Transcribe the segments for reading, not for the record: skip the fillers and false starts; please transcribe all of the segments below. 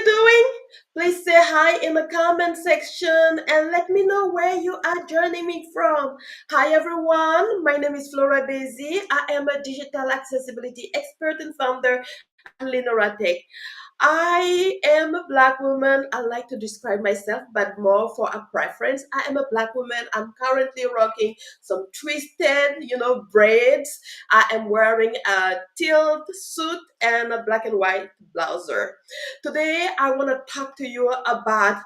you doing? Please say hi in the comment section and let me know where you are joining me from. Hi everyone, my name is Flora Bezi. I am a digital accessibility expert and founder at Linora Tech. I am a black woman. I like to describe myself, but more for a preference. I am a black woman. I'm currently rocking some twisted, braids. I am wearing a teal suit and a black and white blouser. Today, I want to talk to you about,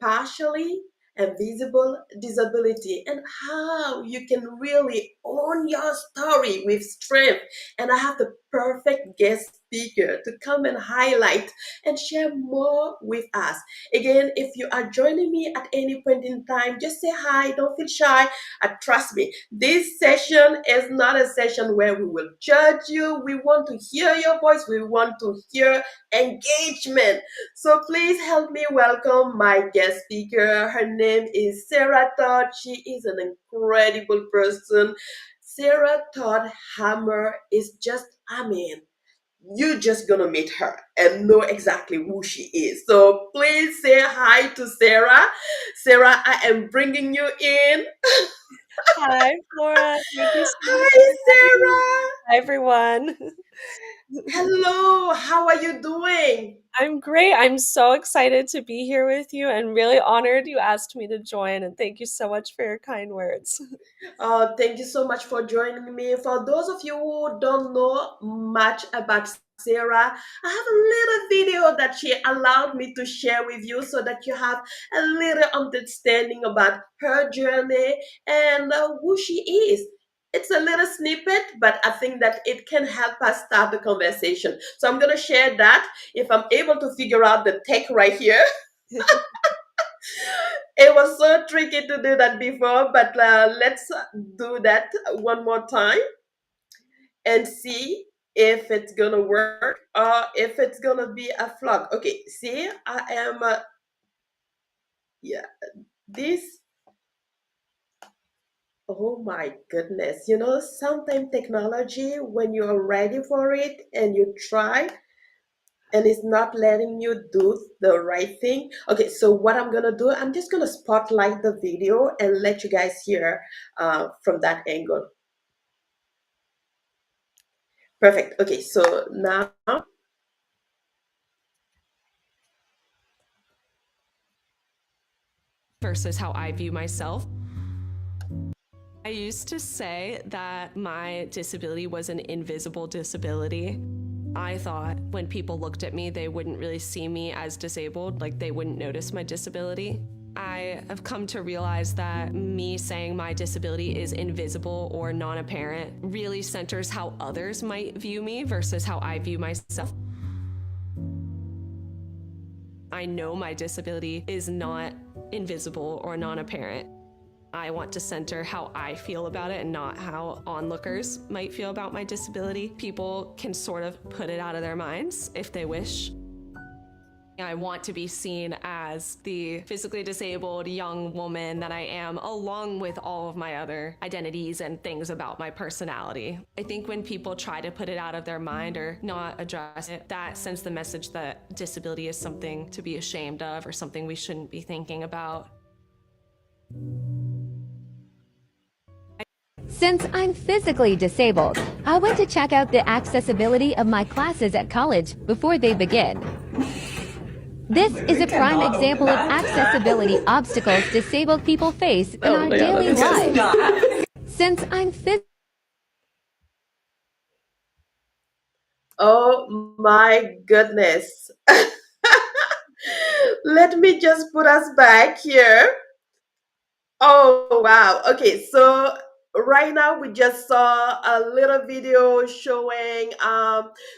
partially invisible disability and how you can really own your story with strength. And I have the perfect guest speaker to come and highlight and share more with us. Again, if you are joining me at any point in time, just say hi, don't feel shy. Trust me, this session is not a session where we will judge you. We want to hear your voice, we want to hear engagement. So please help me welcome my guest speaker. Her name is Sarah Todd. She is an incredible person. Sarah Todd Hammer is just, you're just gonna meet her and know exactly who she is. So please say hi to Sarah. Sarah, I am bringing you in. Hi, Flora. Thank you so much Hi, for having me. Sarah. Hi, everyone. Hello, how are you doing? I'm great. I'm so excited to be here with you and really honored you asked me to join. And thank you so much for your kind words. Thank you so much for joining me. For those of you who don't know much about Sarah, I have a little video that she allowed me to share with you so that you have a little understanding about her journey and who she is. It's a little snippet, but I think that it can help us start the conversation. So I'm going to share that if I'm able to figure out the tech right here. It was so tricky to do that before, but let's do that one more time and see if it's gonna work or if it's gonna be a flop. Okay, see, I am, yeah, this, oh my goodness. Sometimes technology, when you're ready for it and you try, and it's not letting you do the right thing. Okay, so what I'm gonna do, I'm just gonna spotlight the video and let you guys hear from that angle. Perfect. Okay, so now, Versus how I view myself. I used to say that my disability was an invisible disability. I thought when people looked at me, they wouldn't really see me as disabled, like they wouldn't notice my disability. I have come to realize that me saying my disability is invisible or non apparent really centers how others might view me versus how I view myself. I know my disability is not invisible or non apparent. I want to center how I feel about it and not how onlookers might feel about my disability. People can sort of put it out of their minds if they wish. I want to be seen as the physically disabled young woman that I am, along with all of my other identities and things about my personality. I think when people try to put it out of their mind or not address it, that sends the message that disability is something to be ashamed of or something we shouldn't be thinking about. Since I'm physically disabled, I went to check out the accessibility of my classes at college before they begin. This is a prime example of accessibility obstacles disabled people face in our daily lives. Since I'm oh my goodness. Let me just put us back here. Oh, wow. Okay, so right now we just saw a little video showing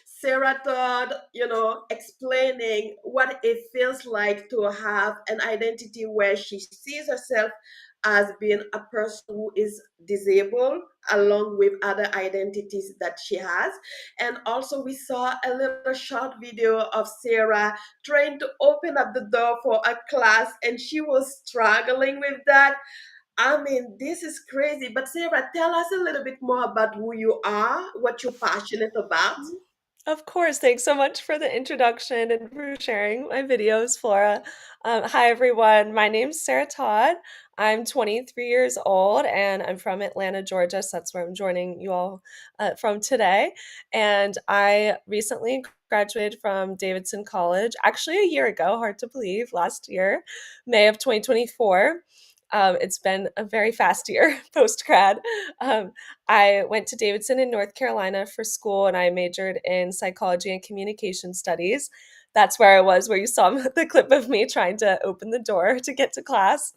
Sarah Todd, explaining what it feels like to have an identity where she sees herself as being a person who is disabled along with other identities that she has. And also we saw a little short video of Sarah trying to open up the door for a class and she was struggling with that. This is crazy. But Sarah, tell us a little bit more about who you are, what you're passionate about. Of course. Thanks so much for the introduction and for sharing my videos, Flora. Hi, everyone. My name's Sarah Todd. I'm 23 years old and I'm from Atlanta, Georgia. So that's where I'm joining you all from today. And I recently graduated from Davidson College, actually a year ago, hard to believe, last year, May of 2024. It's been a very fast year post grad. Um, I went to Davidson in North Carolina for school and I majored in psychology and communication studies. That's where I was, where you saw the clip of me trying to open the door to get to class.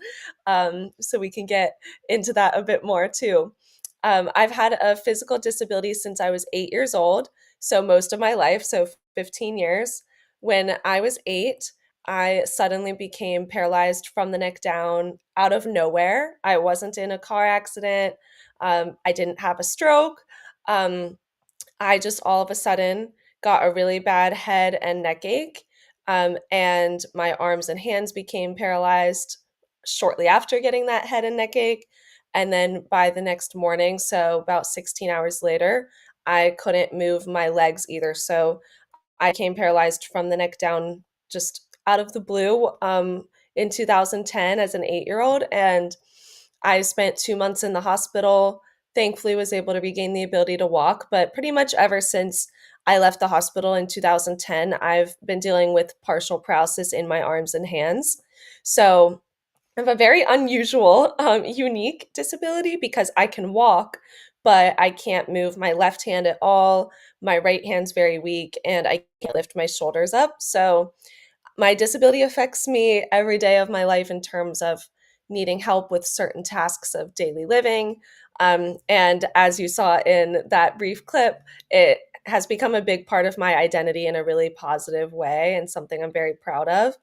So we can get into that a bit more too. I've had a physical disability since I was 8 years old, so most of my life, so 15 years. When I was eight, I suddenly became paralyzed from the neck down out of nowhere. I wasn't in a car accident. I didn't have a stroke. Um, I just all of a sudden got a really bad head and neck ache. And my arms and hands became paralyzed shortly after getting that head and neck ache. And then by the next morning, so about 16 hours later, I couldn't move my legs either. So I became paralyzed from the neck down just out of the blue in 2010 as an 8 year old. And I spent 2 months in the hospital. Thankfully, was able to regain the ability to walk. But pretty much ever since I left the hospital in 2010, I've been dealing with partial paralysis in my arms and hands. So I have a very unusual, unique disability because I can walk, but I can't move my left hand at all. My right hand's very weak, and I can't lift my shoulders up. So my disability affects me every day of my life in terms of needing help with certain tasks of daily living. And as you saw in that brief clip, it has become a big part of my identity in a really positive way and something I'm very proud of.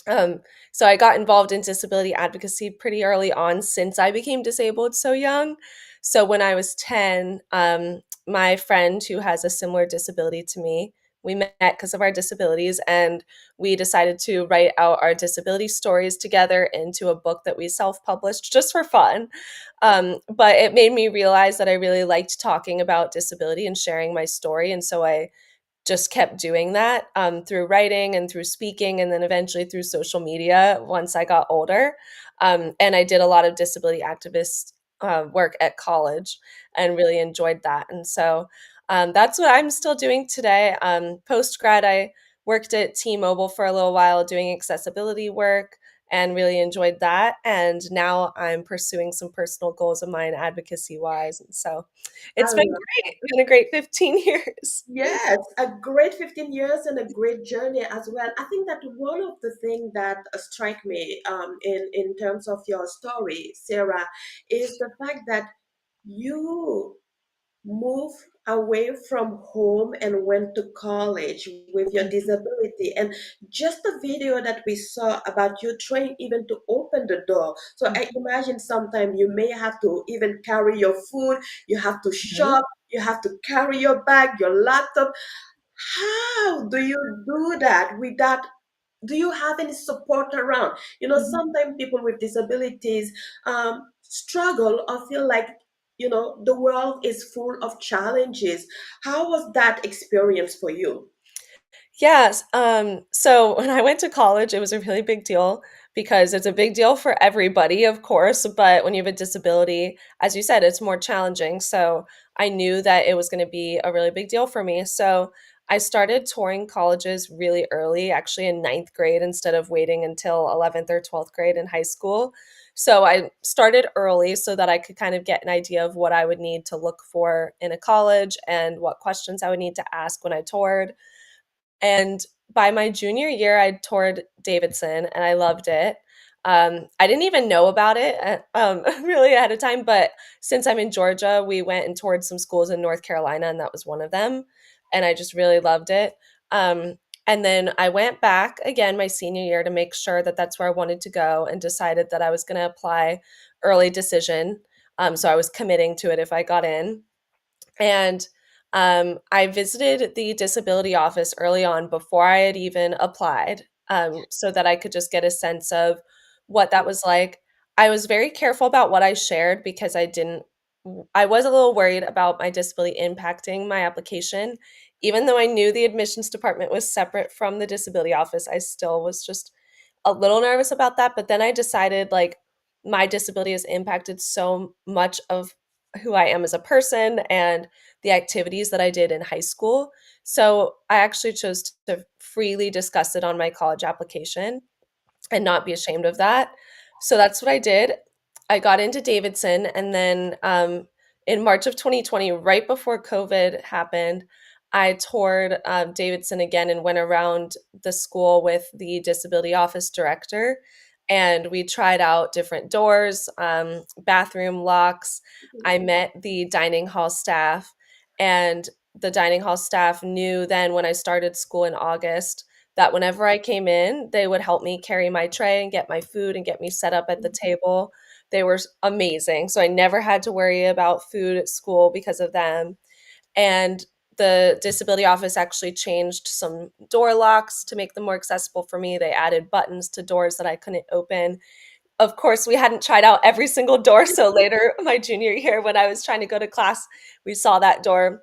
Um, so I got involved in disability advocacy pretty early on since I became disabled so young. So when I was 10, my friend who has a similar disability to me, we met because of our disabilities and we decided to write out our disability stories together into a book that we self-published just for fun. But it made me realize that I really liked talking about disability and sharing my story. And so I just kept doing that through writing and through speaking, and then eventually through social media once I got older. And I did a lot of disability activist work at college and really enjoyed that. And so that's what I'm still doing today. Post grad, I worked at T-Mobile for a little while doing accessibility work and really enjoyed that. And now I'm pursuing some personal goals of mine advocacy wise. And so I it's been love great. It's been a great 15 years. Yes, a great 15 years and a great journey as well. I think that one of the things that strike me in terms of your story, Sarah, is the fact that you moved away from home and went to college with your disability. And just the video that we saw about you trying even to open the door. So I imagine sometimes you may have to even carry your food, you have to Mhm. shop, you have to carry your bag, your laptop. How do you do that without, do you have any support around? Mhm. Sometimes people with disabilities struggle or feel like, the world is full of challenges. How was that experience for you? Yes. So when I went to college, it was a really big deal because it's a big deal for everybody, of course. But when you have a disability, as you said, it's more challenging. So I knew that it was going to be a really big deal for me. So I started touring colleges really early, actually in ninth grade, instead of waiting until 11th or 12th grade in high school. So I started early so that I could kind of get an idea of what I would need to look for in a college and what questions I would need to ask when I toured. And by my junior year, I toured Davidson and I loved it. I didn't even know about it really ahead of time, but since I'm in Georgia, we went and toured some schools in North Carolina, and that was one of them. And I just really loved it. And then I went back again my senior year to make sure that that's where I wanted to go and decided that I was going to apply early decision. So I was committing to it if I got in. And I visited the disability office early on before I had even applied, so that I could just get a sense of what that was like. I was very careful about what I shared because I was a little worried about my disability impacting my application, even though I knew the admissions department was separate from the disability office, I still was just a little nervous about that. But then I decided like my disability has impacted so much of who I am as a person and the activities that I did in high school. So I actually chose to freely discuss it on my college application and not be ashamed of that. So that's what I did. I got into Davidson, and then in March of 2020, right before COVID happened, I toured Davidson again and went around the school with the disability office director. And we tried out different doors, bathroom locks. I met the dining hall staff, and the dining hall staff knew then when I started school in August that whenever I came in, they would help me carry my tray and get my food and get me set up at the table. They were amazing. So I never had to worry about food at school because of them. And the disability office actually changed some door locks to make them more accessible for me. They added buttons to doors that I couldn't open. Of course, we hadn't tried out every single door. So later, my junior year, when I was trying to go to class, we saw that door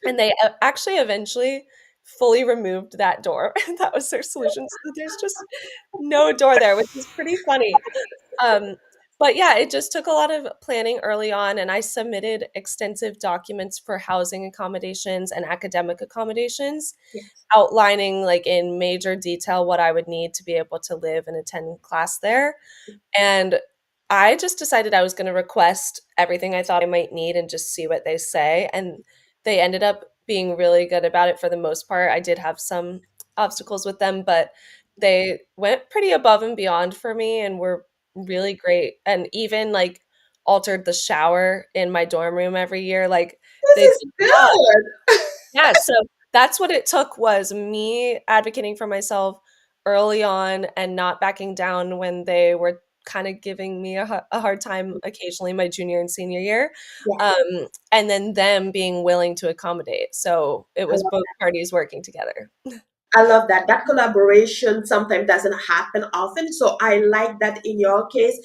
and they actually eventually fully removed that door. That was their solution. So there's just no door there, which is pretty funny. Um, but yeah, it just took a lot of planning early on, and I submitted extensive documents for housing accommodations and academic accommodations, Yes. outlining like in major detail what I would need to be able to live and attend class there. And I just decided I was going to request everything I thought I might need and just see what they say. And they ended up being really good about it for the most part. I did have some obstacles with them, but they went pretty above and beyond for me and were really great. And even like altered the shower in my dorm room every year. Like This they did is a lot. good. Yeah, so that's what it took was me advocating for myself early on and not backing down when they were kind of giving me a hard time occasionally my junior and senior year. Yes. And then them being willing to accommodate. So it I was love both parties working together. I love that. That collaboration sometimes doesn't happen often. So I like that in your case,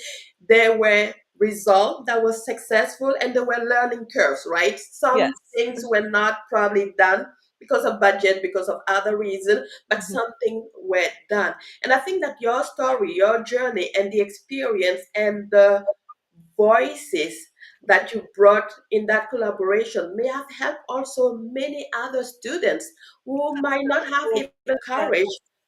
there were results that were successful and there were learning curves, right? Some Yes. things were not probably done because of budget, because of other reasons, but Mhm. something were done. And I think that your story, your journey, and the experience and the voices that you brought in that collaboration may have helped also many other students who might not have even Yeah. courage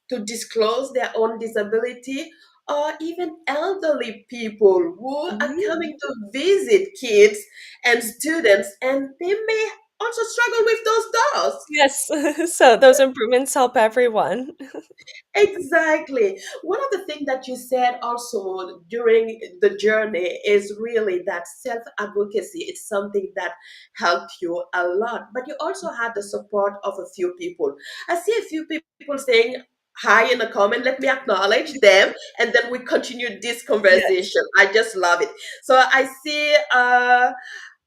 to disclose their own disability, or even elderly people who are Mhm. coming to visit kids and students and they may also struggle with those doors. Yes. So those improvements help everyone. Exactly. One of the things that you said also during the journey is really that self advocacy. It's something that helped you a lot, but you also had the support of a few people. I see a few people saying hi in the comment. Let me acknowledge them, and then we continue this Yes. conversation. I just love it. So I see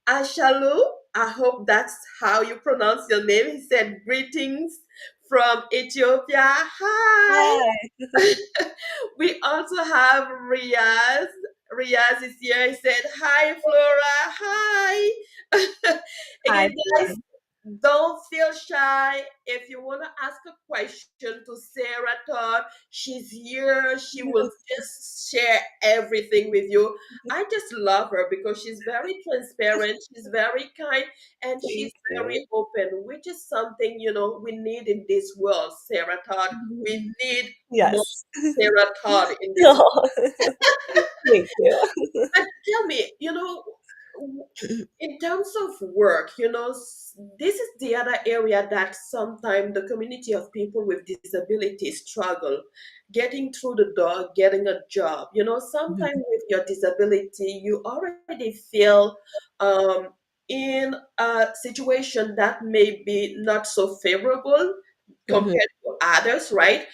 Ashalu, I hope that's how you pronounce your name. He said, greetings from Ethiopia. Hi. Hi. We also have Riaz. Riaz is here. He said, hi, Flora. Hi. Hi. Again, guys, don't feel shy. If you want to ask a question to Sarah Todd, she's here. She will just share everything with you. I just love her because she's very transparent, she's very kind, and she's Thank very you. open, which is something, we need in this world, Sarah Todd. We need more Yes. Sarah Todd in this. Oh, thank you. But tell me, in terms of work, this is the other area that sometimes the community of people with disabilities struggle getting through the door, getting a job. Sometimes with your disability, you already feel um, in a situation that may be not so favorable Mhm. compared to others, right?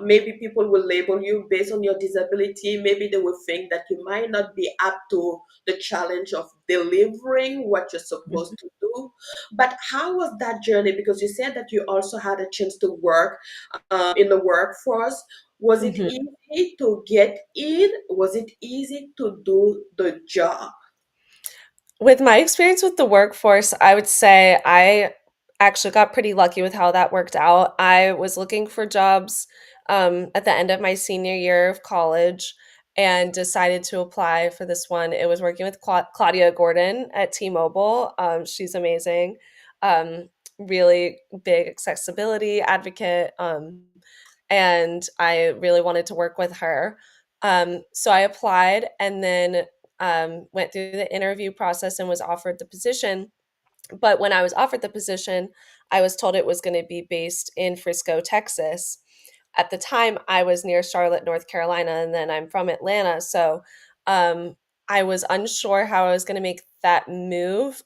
Maybe people will label you based on your disability. Maybe they will think that you might not be up to the challenge of delivering what you're supposed to do. But how was that journey? Because you said that you also had a chance to work in the workforce. Was it Mhm. easy to get in? Was it easy to do the job? With my experience with the workforce, I would say I actually got pretty lucky with how that worked out. I was looking for jobs at the end of my senior year of college and decided to apply for this one. It was working with Claudia Gordon at T-Mobile. She's amazing, um, really big accessibility advocate, and I really wanted to work with her. So I applied and then went through the interview process and was offered the position. But when I was offered the position, I was told it was going to be based in Frisco, Texas. At the time, I was near Charlotte, North Carolina, and then I'm from Atlanta. So um, I was unsure how I was going to make that move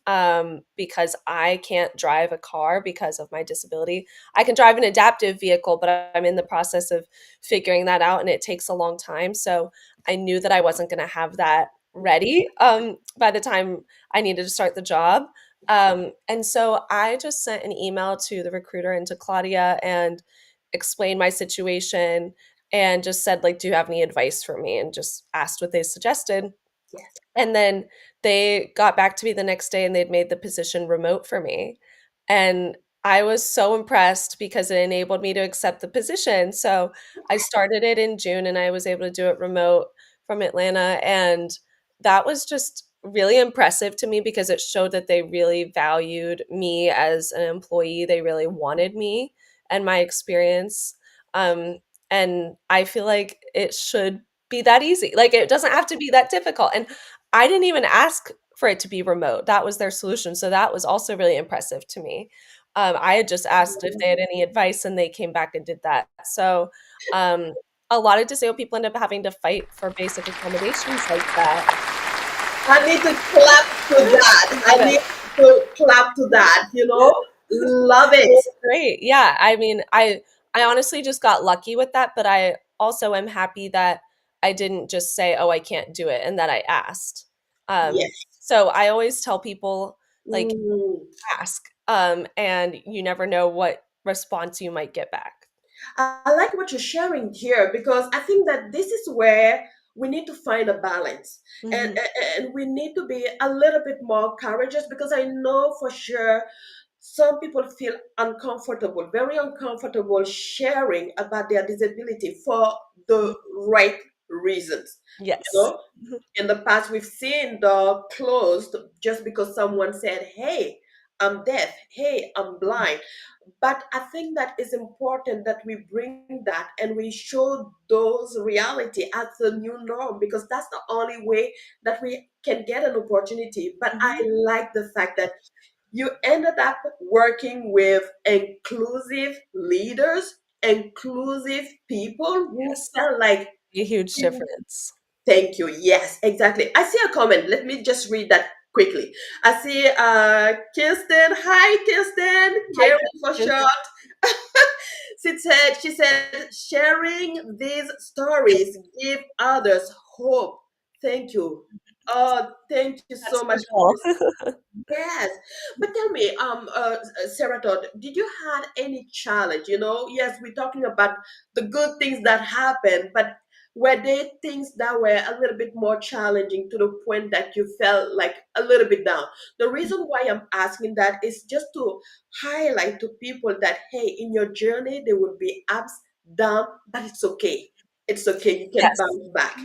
because I can't drive a car because of my disability. I can drive an adaptive vehicle, but I'm in the process of figuring that out, and it takes a long time. So I knew that I wasn't going to have that ready by the time I needed to start the job. And so I just sent an email to the recruiter and to Claudia and explained my situation and just said, like, do you have any advice for me? And just asked what they suggested. Yes. And then they got back to me the next day and they'd made the position remote for me. And I was so impressed because it enabled me to accept the position. So I started it in June and I was able to do it remote from Atlanta. And that was just really impressive to me because it showed that they really valued me as an employee. They really wanted me and my experience. Um, and I feel like it should be that easy. Like it doesn't have to be that difficult. And I didn't even ask for it to be remote. That was their solution. So that was also really impressive to me. I had just asked if they had any advice and they came back and did that. So um, a lot of disabled people end up having to fight for basic accommodations like that. I need to clap to that. Love I it. need to clap to that, Love it. It's great. Yeah. I mean, I honestly just got lucky with that, but I also am happy that I didn't just say, "Oh, I can't do it," and that I asked. Yes. So I always tell people, like, Mm. ask, and you never know what response you might get back. I like what you're sharing here because I think that this is where we need to find a balance, and, Mhm. and we need to be a little bit more courageous because I know for sure some people feel uncomfortable, very uncomfortable sharing about their disability for the right reasons. You Yes. know, in the past, we've seen the closed just because someone said, "Hey, I'm deaf. Hey, I'm blind." But I think that is important that we bring that and we show those reality as the new norm because that's the only way that we can get an opportunity. But I Mhm. like the fact that you ended up working with inclusive leaders, inclusive people who Yes. felt like, A huge difference. thank you. Yes, exactly. I see a comment. Let me just read that quickly. I see Kirsten. Hi, Kirsten. Hi, Karen for Kristen. short. She said, sharing these stories give others hope. Thank you. Oh, thank you That's so much the for goal. this. Yes, but tell me, Sarah Todd, did you had any challenge? Yes, we're talking about the good things that happened, but were there things that were a little bit more challenging to the point that you felt like a little bit down? The reason why I'm asking that is just to highlight to people that hey, in your journey there will be ups, down, but it's okay. It's okay. You can Yes. bounce back.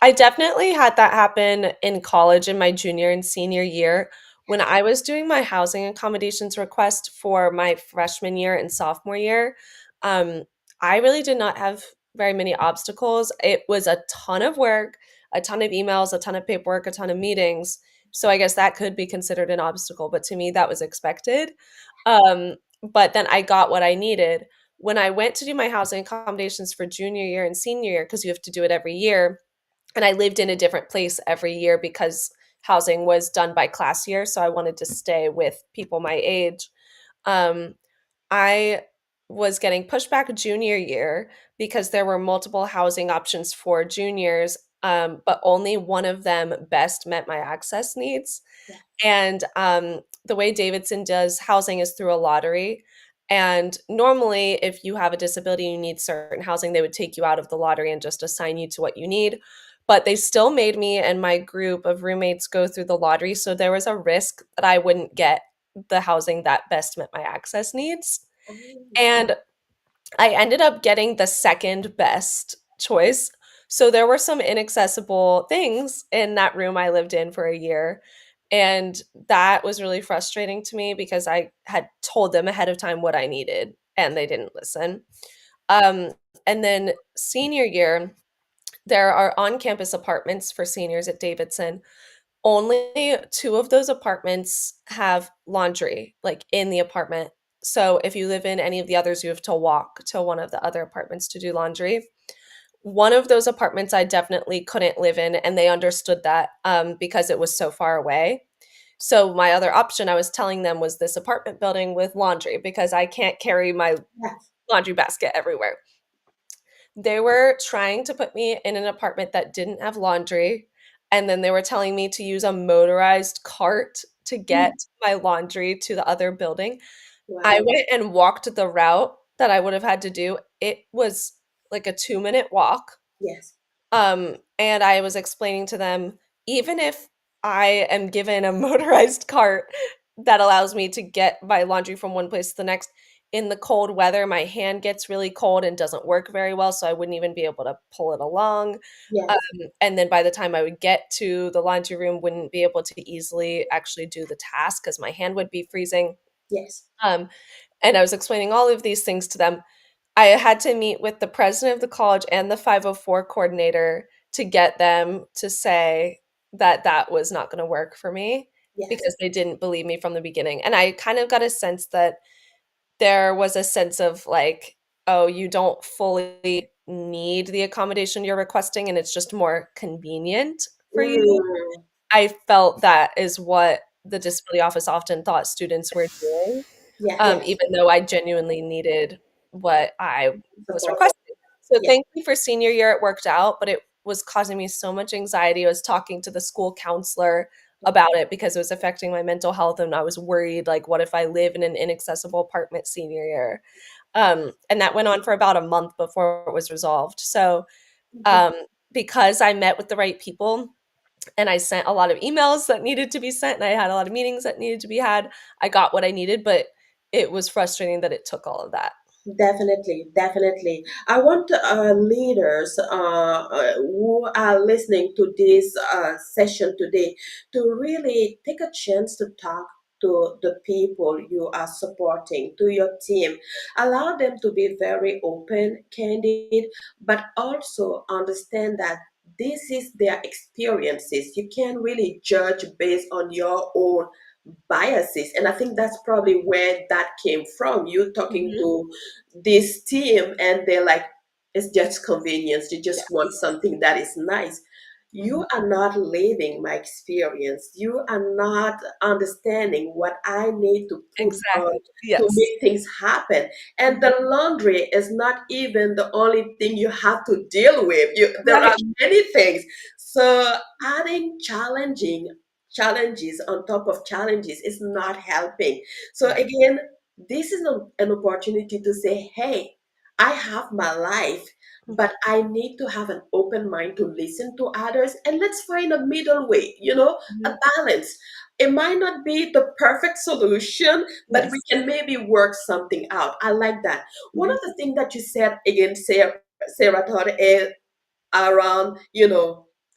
I definitely had that happen in college in my junior and senior year when I was doing my housing accommodations request for my freshman year and sophomore year. Um, I really did not have very many obstacles. It was a ton of work, a ton of emails, a ton of paperwork, a ton of meetings. So I guess that could be considered an obstacle, but to me, that was expected. But then I got what I needed. When I went to do my housing accommodations for junior year and senior year, because you have to do it every year, and I lived in a different place every year because housing was done by class year, so I wanted to stay with people my age. Um, I was getting pushback junior year because there were multiple housing options for juniors, but only one of them best met my access needs. Yeah. And the way Davidson does housing is through a lottery. And normally, if you have a disability and you need certain housing, they would take you out of the lottery and just assign you to what you need. But they still made me and my group of roommates go through the lottery. So there was a risk that I wouldn't get the housing that best met my access needs. Oh, And I ended up getting the second best choice. So there were some inaccessible things in that room I lived in for a year. And that was really frustrating to me because I had told them ahead of time what I needed and they didn't listen. Um, and then senior year, there are on campus apartments for seniors at Davidson. Only two of those apartments have laundry, like in the apartment. So if you live in any of the others, you have to walk to one of the other apartments to do laundry. One of those apartments I definitely couldn't live in, and they understood that because it was so far away. So my other option I was telling them was this apartment building with laundry because I can't carry my yes, laundry basket everywhere. They were trying to put me in an apartment that didn't have laundry, and then they were telling me to use a motorized cart to get mm, my laundry to the other building. I wow, went and walked the route that I would have had to do. It was like a 2-minute walk. yes, And I was explaining to them, even if I am given a motorized cart that allows me to get my laundry from one place to the next, in the cold weather, my hand gets really cold and doesn't work very well, so I wouldn't even be able to pull it along. yes, And then by the time I would get to the laundry room, wouldn't be able to easily actually do the task because my hand would be freezing. yes, Um, and I was explaining all of these things to them. I had to meet with the president of the college and the 504 coordinator to get them to say that that was not going to work for me yes, because they didn't believe me from the beginning. And I kind of got a sense that there was a sense of like, oh, you don't fully need the accommodation you're requesting and it's just more convenient for you. mm, I felt that is what the disability office often thought students were doing, yeah, yes, even though I genuinely needed what I was support, requesting. So yes, thankfully for senior year, it worked out, but it was causing me so much anxiety. I was talking to the school counselor about it because it was affecting my mental health, and I was worried, like, what if I live in an inaccessible apartment senior year? And that went on for about a month before it was resolved. So mhm, um, because I met with the right people and I sent a lot of emails that needed to be sent and I had a lot of meetings that needed to be had, I got what I needed, but it was frustrating that it took all of that. definitely, definitely. I want leaders who are listening to this session today to really take a chance to talk to the people you are supporting, to your team. Allow them to be very open, candid, but also understand that this is their experiences. You can't really judge based on your own biases. And I think that's probably where that came from. You talking Mhm. to this team and they're like, it's just convenience. You just want Yes. something that is nice. You Mhm. are not living my experience. You are not understanding what I need to put on Exactly. to Yes. make things happen. And Mhm. the laundry is not even the only thing you have to deal with. There are Right. many things. So adding challenging challenges on top of challenges is not helping. So Yeah. again, this is an opportunity to say, hey, I have my life, but Mhm. I need to have an open mind to listen to others and let's find a middle way, a Mhm. balance. It might not be the perfect solution, but we Yes. can maybe work something out. I like that. One Mhm. of the things that you said again, Sarah Todd, is around,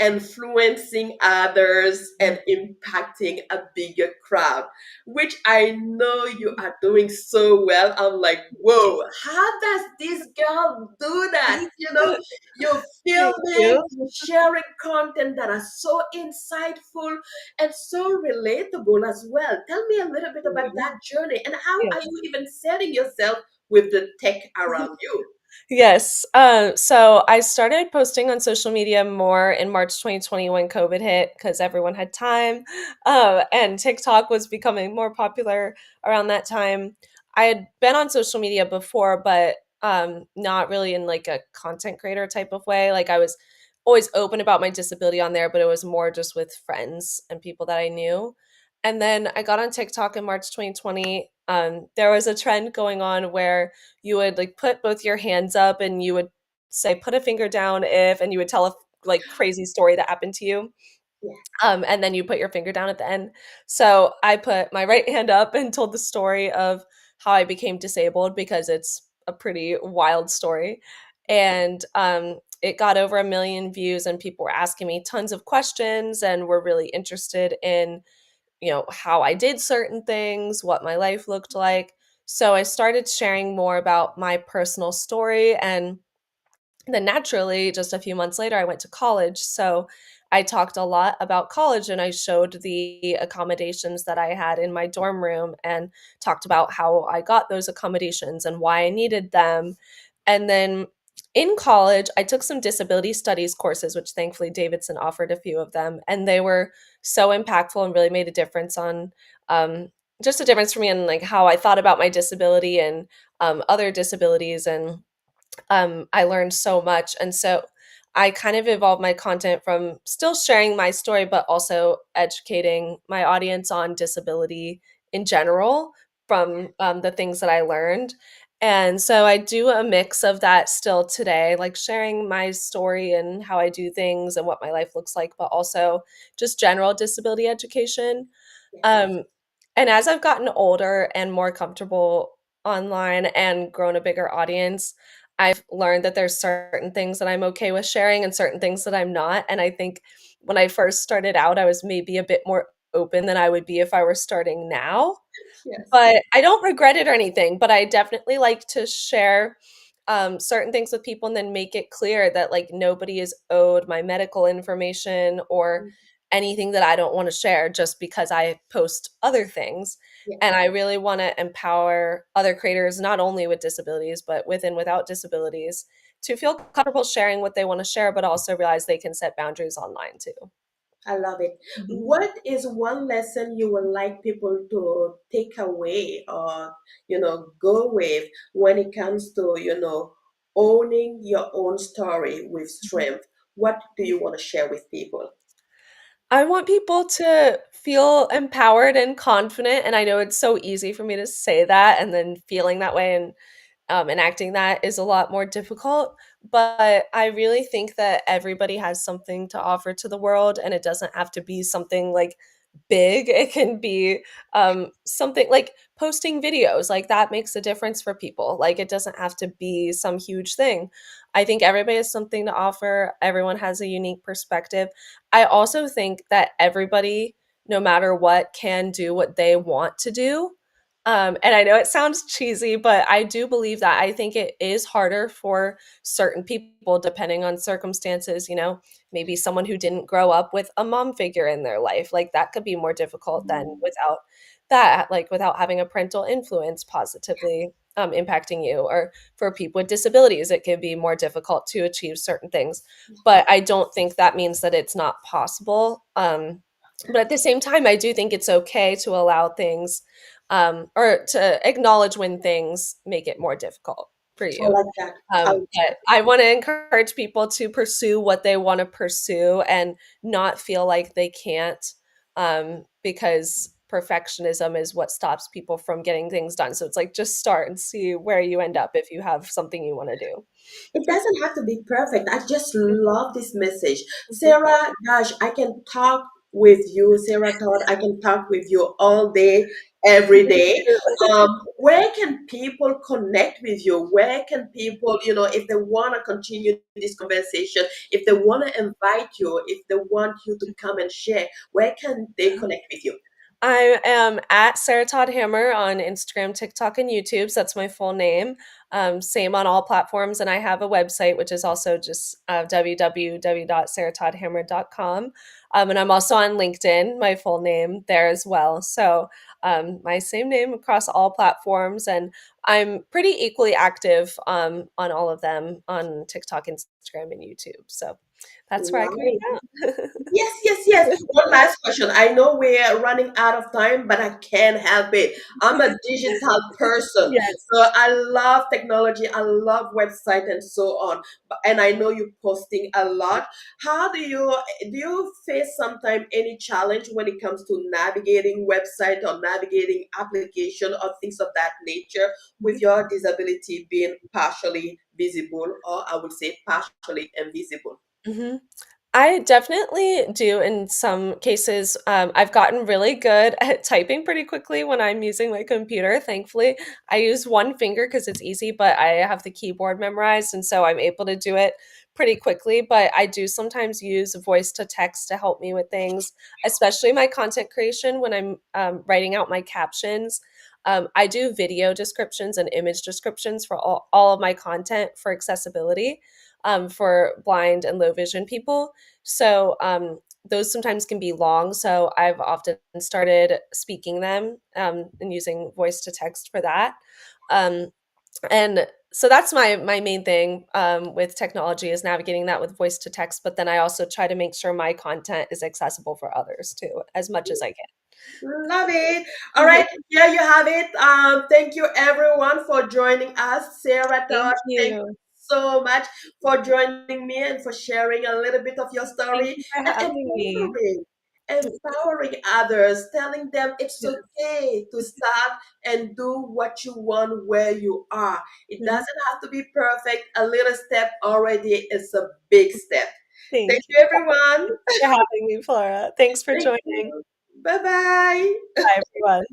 influencing others Mhm. and impacting a bigger crowd, which I know you are doing so well. I'm like, whoa, how does this girl do that? You're Thank filming, you. you're sharing content that are so insightful and so relatable as well. Tell me a little bit about that journey and how Yeah. are you even setting yourself with the tech around you? Yes. So I started posting on social media more in March 2020 when COVID hit because everyone had time. And TikTok was becoming more popular around that time. I had been on social media before, but not really in like a content creator type of way. Like I was always open about my disability on there, but it was more just with friends and people that I knew. And then I got on TikTok in March 2020. There was a trend going on where you would like put both your hands up and you would say put a finger down if and you would tell a like crazy story that happened to you. Yes. And then you put your finger down at the end. So I put my right hand up and told the story of how I became disabled because it's a pretty wild story. And it got over 1 million views, and people were asking me tons of questions and were really interested in, how I did certain things, what my life looked like. So I started sharing more about my personal story, and then naturally, just a few months later, I went to college. So I talked a lot about college, and I showed the accommodations that I had in my dorm room and talked about how I got those accommodations and why I needed them. And then in college, I took some disability studies courses, which thankfully Davidson offered a few of them. And they were so impactful and really made a difference on, just a difference for me in like how I thought about my disability and other disabilities. And I learned so much. And so I kind of evolved my content from still sharing my story, but also educating my audience on disability in general from the things that I learned. And so I do a mix of that still today, like sharing my story and how I do things and what my life looks like, but also just general disability education. Yes. Um, and as I've gotten older and more comfortable online and grown a bigger audience, I've learned that there's certain things that I'm okay with sharing and certain things that I'm not. And I think when I first started out, I was maybe a bit more open than I would be if I were starting now. Yes. But I don't regret it or anything, but I definitely like to share, certain things with people and then make it clear that, like, nobody is owed my medical information or anything that I don't wanna share just because I post other things, Yes. and I really wanna empower other creators, not only with disabilities, but with and without disabilities, to feel comfortable sharing what they wanna share, but also realize they can set boundaries online too. I love it. Mhm. What is one lesson you would like people to take away or, go with when it comes to, owning your own story with strength? What do you want to share with people? I want people to feel empowered and confident, and I know it's so easy for me to say that and then feeling that way and enacting that is a lot more difficult. But I really think that everybody has something to offer to the world, and it doesn't have to be something like big. It can be something like posting videos, like that makes a difference for people. Like it doesn't have to be some huge thing. I think everybody has something to offer, everyone has a unique perspective. I also think that everybody, no matter what, can do what they want to do. And I know it sounds cheesy, but I do believe that. I think it is harder for certain people depending on circumstances, maybe someone who didn't grow up with a mom figure in their life. Like that could be more difficult than without that, like without having a parental influence positively impacting you. Or for people with disabilities, it can be more difficult to achieve certain things. But I don't think that means that it's not possible. But at the same time, I do think it's okay to allow things, or to acknowledge when things make it more difficult for I you. like that. I like But I want to encourage people to pursue what they want to pursue and not feel like they can't, because perfectionism is what stops people from getting things done. So it's like just start and see where you end up if you have something you want to do. It doesn't have to be perfect. I just Mhm, love this message. mhm. Sarah, gosh, I can talk with you, Sarah Todd. I can talk with you all day, every Me day. too. Where can people connect with you? Where can people, if they want to continue this conversation, if they want to invite you, if they want you to come and share, where can they connect with you? I am at Sarah Todd Hammer on Instagram, TikTok, and YouTube. So that's my full name. Same on all platforms. And I have a website, which is also just www.sarahtoddhammer.com. And I'm also on LinkedIn, my full name there as well. So my same name across all platforms. And I'm pretty equally active on all of them on TikTok, Instagram, and YouTube. So that's where I can be Right. found. Yes, yes, yes. One last question. I know we're running out of time, but I can't help it. I'm a digital person. Yes. So I love technology. I love website and so on. And I know you're posting a lot. How do you face sometimes any challenge when it comes to navigating website or navigating application or things of that nature with your disability being partially visible or I would say partially invisible? Mhm. I definitely do in some cases. I've gotten really good at typing pretty quickly when I'm using my computer. Thankfully, I use one finger because it's easy, but I have the keyboard memorized, and so I'm able to do it pretty quickly. But I do sometimes use voice to text to help me with things, especially my content creation when I'm writing out my captions. I do video descriptions and image descriptions for all of my content for accessibility for blind and low vision people. So those sometimes can be long. So I've often started speaking them and using voice to text for that. Um, and so that's my main thing with technology is navigating that with voice to text. But then I also try to make sure my content is accessible for others too, as much as I Love it. All can. right, here you have it. Thank you everyone for joining us. Sarah Todd, Thank thank you you. so much for joining me and for sharing a little bit of your Thank story you for and having me. empowering others, telling them it's Yes. okay to start and do what you want where you are. It Mhm. doesn't have to be perfect. A little step already is a big step. Thank Thank you. you, everyone. Thanks for having me, Flora. Thanks for Thank joining. you. Bye bye. Bye, everyone.